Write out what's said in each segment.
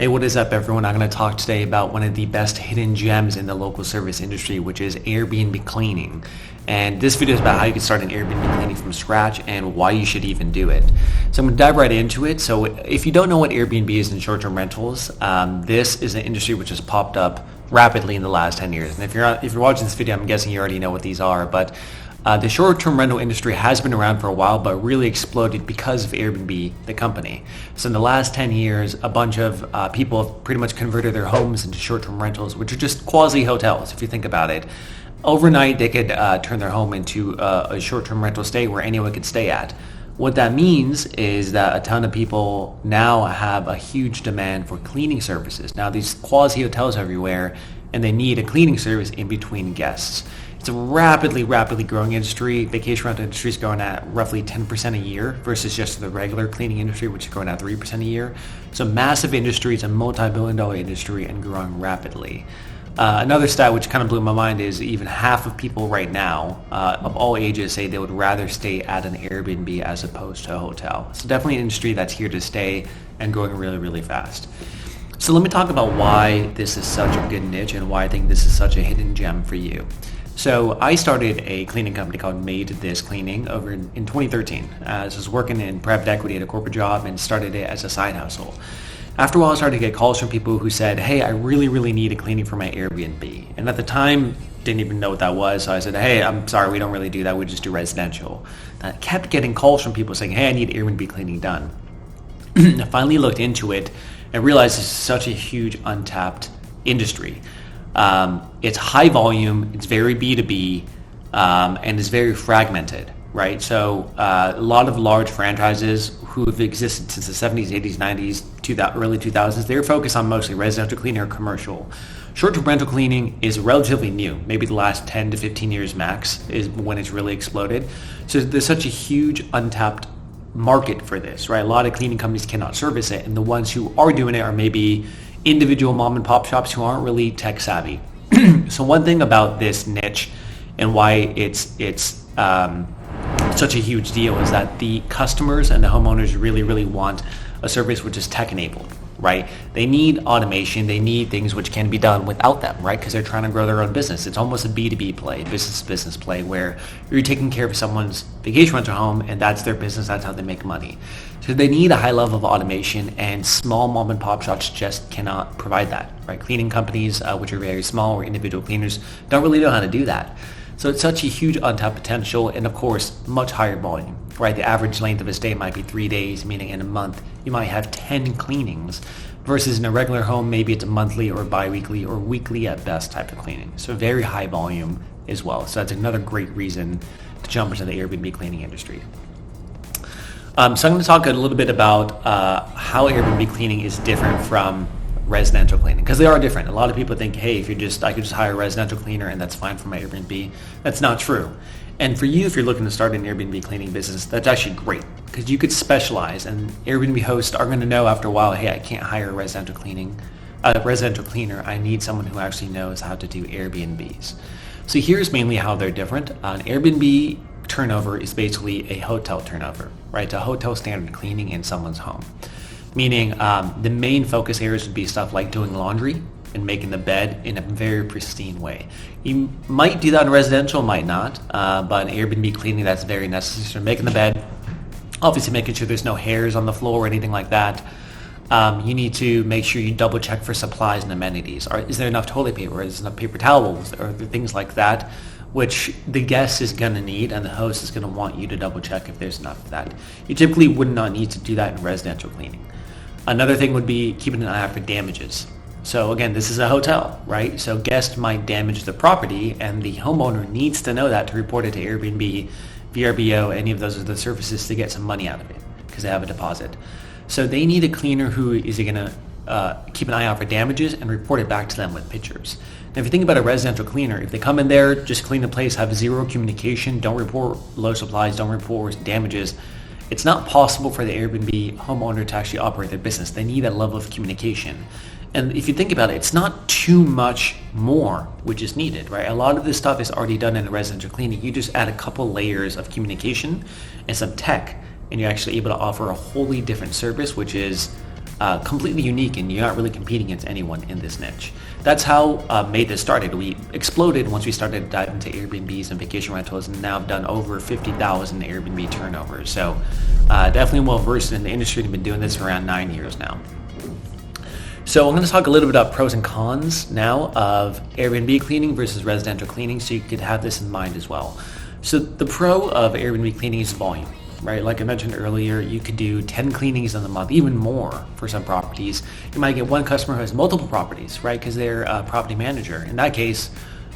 Hey, what is up, everyone? I'm going to talk today about one of the best hidden gems in the local service industry, which is Airbnb cleaning. And this video is about how you can start an Airbnb cleaning from scratch and why you should even do it. So I'm going to dive right into it. So if you don't know what Airbnb is in short-term rentals, this is an industry which has popped up rapidly in the last 10 years. And if you're watching this video, I'm guessing you already know what these are. But the short-term rental industry has been around for a while, but really exploded because of Airbnb, the company. So in the last 10 years, a bunch of people have pretty much converted their homes into short-term rentals, which are just quasi-hotels, if you think about it. Overnight, they could turn their home into a short-term rental stay where anyone could stay at. What that means is that a ton of people now have a huge demand for cleaning services. Now, these quasi-hotels are everywhere, and they need a cleaning service in between guests. It's a rapidly growing industry. Vacation rental industry is growing at roughly 10% a year versus just the regular cleaning industry, which is growing at 3% a year. So massive industry. It's a multi-billion-dollar industry and growing rapidly. Another stat which kind of blew my mind is even half of people right now of all ages say they would rather stay at an Airbnb as opposed to a hotel. So definitely an industry that's here to stay and growing really fast. So let me talk about why this is such a good niche and why I think this is such a hidden gem for you. So I started a cleaning company called MaidThis Cleaning over in 2013. I was working in private equity at a corporate job and started it as a side hustle. After a while, I started to get calls from people who said, hey, I really need a cleaning for my Airbnb. And at the time, didn't even know what that was. So I said, hey, I'm sorry, we don't really do that. We just do residential. And I kept getting calls from people saying, hey, I need Airbnb cleaning done. I finally looked into it and realized this is such a huge untapped industry. It's high volume, it's very B2B, and it's very fragmented, right? So a lot of large franchises who have existed since the 70s, 80s, 90s, early 2000s, they're focused on mostly residential cleaning or commercial. Short-term rental cleaning is relatively new, maybe the last 10 to 15 years max is when it's really exploded. So there's such a huge untapped market for this, right? A lot of cleaning companies cannot service it, and the ones who are doing it are maybe individual mom and pop shops who aren't really tech savvy. So one thing about this niche and why it's such a huge deal is that the customers and the homeowners really want a service which is tech enabled, right? They need automation. They need things which can be done without them, right? Because they're trying to grow their own business. It's almost a B2B play, business play, where you're taking care of someone's vacation rental home and that's their business. That's how they make money. So they need a high level of automation, and small mom and pop shops just cannot provide that, right? Cleaning companies, which are very small, or individual cleaners, don't really know how to do that. So it's such a huge untapped potential, and of course, much higher volume, right? The average length of a stay might be 3 days, meaning in a month, you might have 10 cleanings, versus in a regular home, maybe it's a monthly or bi-weekly or weekly at best type of cleaning. So very high volume as well. So that's another great reason to jump into the Airbnb cleaning industry. So I'm going to talk a little bit about how Airbnb cleaning is different from residential cleaning, because they are different. A lot of people think, hey, I could just hire a residential cleaner and that's fine for my Airbnb. That's not true. And for you, if you're looking to start an Airbnb cleaning business, that's actually great, because you could specialize, and Airbnb hosts are going to know after a while, hey, I can't hire a residential cleaner. I need someone who actually knows how to do Airbnbs. So here's mainly how they're different. An Airbnb turnover is basically a hotel turnover, right? It's a hotel standard cleaning in someone's home. Meaning the main focus areas would be stuff like doing laundry and making the bed in a very pristine way. You might do that in residential, might not, but in Airbnb cleaning, that's very necessary. So making the bed, obviously making sure there's no hairs on the floor or anything like that. You need to make sure you double check for supplies and amenities. Is there enough toilet paper? Is there enough paper towels or things like that, which the guest is going to need and the host is going to want you to double check if there's enough of that. You typically would not need to do that in residential cleaning. Another thing would be keeping an eye out for damages. So again, this is a hotel, right? So guests might damage the property, and the homeowner needs to know that to report it to Airbnb, VRBO, any of those are the services to get some money out of it because they have a deposit. So they need a cleaner who is going to keep an eye out for damages and report it back to them with pictures. Now, if you think about a residential cleaner, if they come in there, just clean the place, have zero communication, don't report low supplies, don't report damages, it's not possible for the Airbnb homeowner to actually operate their business. They need that level of communication. And if you think about it, it's not too much more which is needed, right? A lot of this stuff is already done in a residential cleaning. You just add a couple layers of communication and some tech, and you're actually able to offer a wholly different service, which is completely unique, and you're not really competing against anyone in this niche. That's how MaidThis started. We exploded once we started diving into Airbnbs and vacation rentals, and now have done over 50,000 Airbnb turnovers. So definitely well versed in the industry. We've been doing this for around 9 years now. So I'm going to talk a little bit about pros and cons now of Airbnb cleaning versus residential cleaning, so you could have this in mind as well. So the pro of Airbnb cleaning is volume, right? Like I mentioned earlier, you could do 10 cleanings in the month, even more for some properties. You might get one customer who has multiple properties, right? Because they're a property manager. In that case,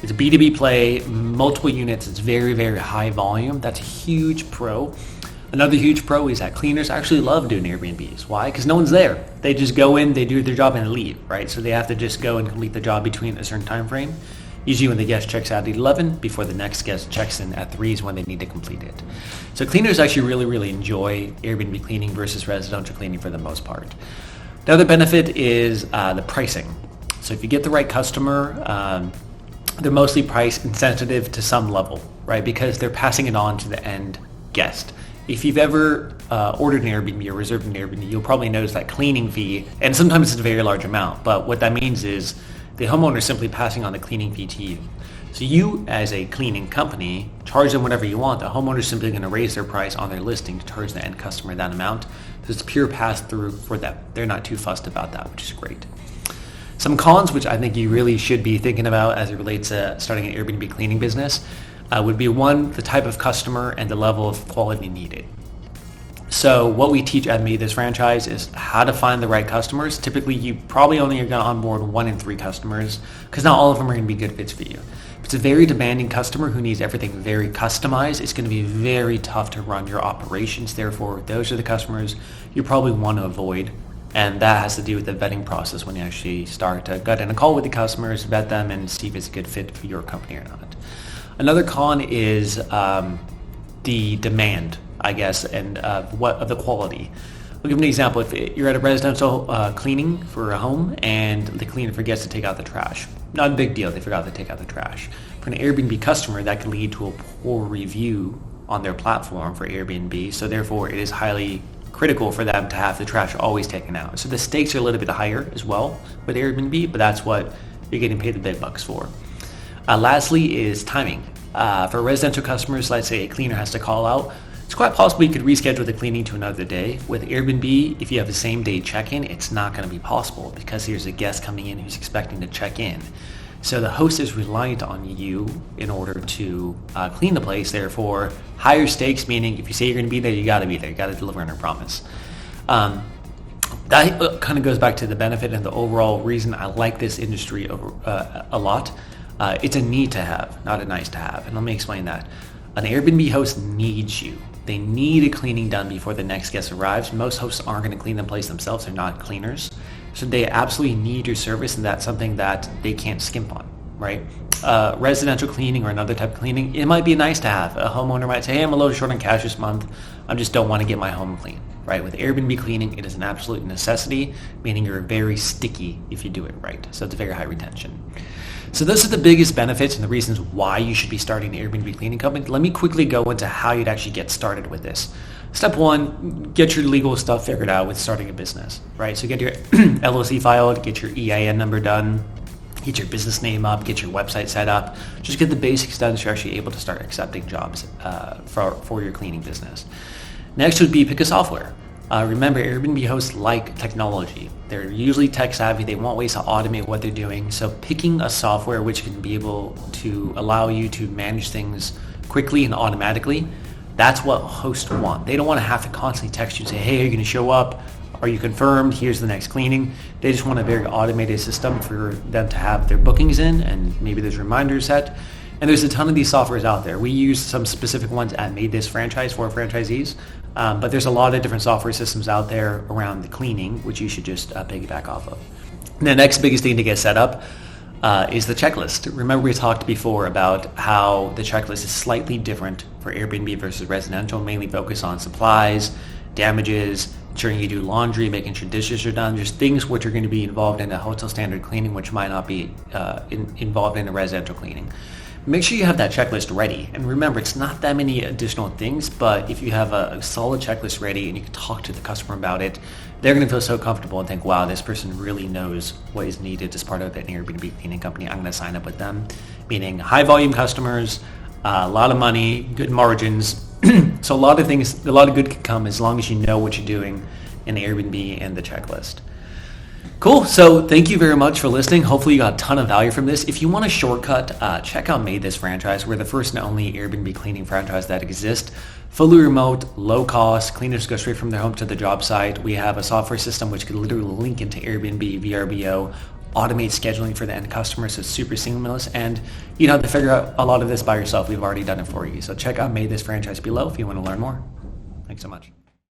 it's a B2B play, multiple units, it's very, very high volume. That's a huge pro. Another huge pro is that cleaners actually love doing Airbnbs. Why? Because no one's there. They just go in, they do their job, and they leave, right? So they have to just go and complete the job between a certain time frame. Usually when the guest checks out at 11, before the next guest checks in at 3 is when they need to complete it. So cleaners actually really, really enjoy Airbnb cleaning versus residential cleaning for the most part. The other benefit is the pricing. So if you get the right customer, they're mostly price insensitive to some level, right? Because they're passing it on to the end guest. If you've ever ordered an Airbnb or reserved an Airbnb, you'll probably notice that cleaning fee, and sometimes it's a very large amount, but what that means is the homeowner is simply passing on the cleaning fee to you. So you, as a cleaning company, charge them whatever you want. The homeowner is simply going to raise their price on their listing to charge the end customer that amount. So it's pure pass-through for them. They're not too fussed about that, which is great. Some cons, which I think you really should be thinking about as it relates to starting an Airbnb cleaning business, would be one, the type of customer and the level of quality needed. So what we teach at MaidThis Franchise is how to find the right customers. Typically, you probably only are going to onboard 1 in 3 customers because not all of them are going to be good fits for you. If it's a very demanding customer who needs everything very customized, it's going to be very tough to run your operations. Therefore, those are the customers you probably want to avoid. And that has to do with the vetting process when you actually start to gut in a call with the customers, vet them, and see if it's a good fit for your company or not. Another con is the demand, I guess, and of the quality. I'll give an example. If you're at a residential cleaning for a home and the cleaner forgets to take out the trash, not a big deal, they forgot to take out the trash. For an Airbnb customer, that can lead to a poor review on their platform for Airbnb, so therefore it is highly critical for them to have the trash always taken out. So the stakes are a little bit higher as well with Airbnb, but that's what you're getting paid the big bucks for. Lastly is timing. For residential customers, let's say a cleaner has to call out, it's quite possible you could reschedule the cleaning to another day. With Airbnb, if you have the same day check-in, it's not going to be possible because there's a guest coming in who's expecting to check in. So the host is reliant on you in order to clean the place. Therefore, higher stakes, meaning if you say you're going to be there, you got to be there. You got to deliver on your promise. That kind of goes back to the benefit and the overall reason I like this industry a lot. It's a need to have, not a nice to have. And let me explain that. An Airbnb host needs you. They need a cleaning done before the next guest arrives. Most hosts aren't going to clean the place themselves. They're not cleaners. So they absolutely need your service, and that's something that they can't skimp on, right? Residential cleaning or another type of cleaning, it might be nice to have. A homeowner might say, hey, I'm a little short on cash this month. I just don't want to get my home clean, right? With Airbnb cleaning, it is an absolute necessity, meaning you're very sticky if you do it right. So it's a very high retention. So those are the biggest benefits and the reasons why you should be starting an Airbnb cleaning company. Let me quickly go into how you'd actually get started with this. Step 1, get your legal stuff figured out with starting a business, right? So get your LLC filed, get your EIN number done, get your business name up, get your website set up. Just get the basics done so you're actually able to start accepting jobs for your cleaning business. Next would be pick a software. Remember, Airbnb hosts like technology. They're usually tech savvy. They want ways to automate what they're doing. So picking a software which can be able to allow you to manage things quickly and automatically, that's what hosts want. They don't want to have to constantly text you and say, hey, are you going to show up? Are you confirmed? Here's the next cleaning. They just want a very automated system for them to have their bookings in, and maybe there's reminders set. And there's a ton of these softwares out there. We use some specific ones at MaidThis Franchise for franchisees, but there's a lot of different software systems out there around the cleaning, which you should just piggyback off of. And the next biggest thing to get set up is the checklist. Remember, we talked before about how the checklist is slightly different for Airbnb versus residential, mainly focused on supplies, damages, ensuring you do laundry, making sure dishes are done, just things which are going to be involved in a hotel standard cleaning, which might not be involved in a residential cleaning. make sure you have that checklist ready. And remember, it's not that many additional things, but if you have a solid checklist ready and you can talk to the customer about it, they're going to feel so comfortable and think, wow, this person really knows what is needed as part of an Airbnb cleaning company. I'm going to sign up with them. Meaning high volume customers, a lot of money, good margins. So a lot of good can come as long as you know what you're doing in the Airbnb and the checklist. Cool. So thank you very much for listening. Hopefully you got a ton of value from this. If you want a shortcut, check out MaidThis Franchise. We're the first and only Airbnb cleaning franchise that exists. Fully remote, low cost, cleaners go straight from their home to the job site. We have a software system which can literally link into Airbnb, VRBO, automate scheduling for the end customer, so it's super seamless, and you don't have to figure out a lot of this by yourself. We've already done it for you. So check out MaidThis Franchise below if you want to learn more. Thanks so much.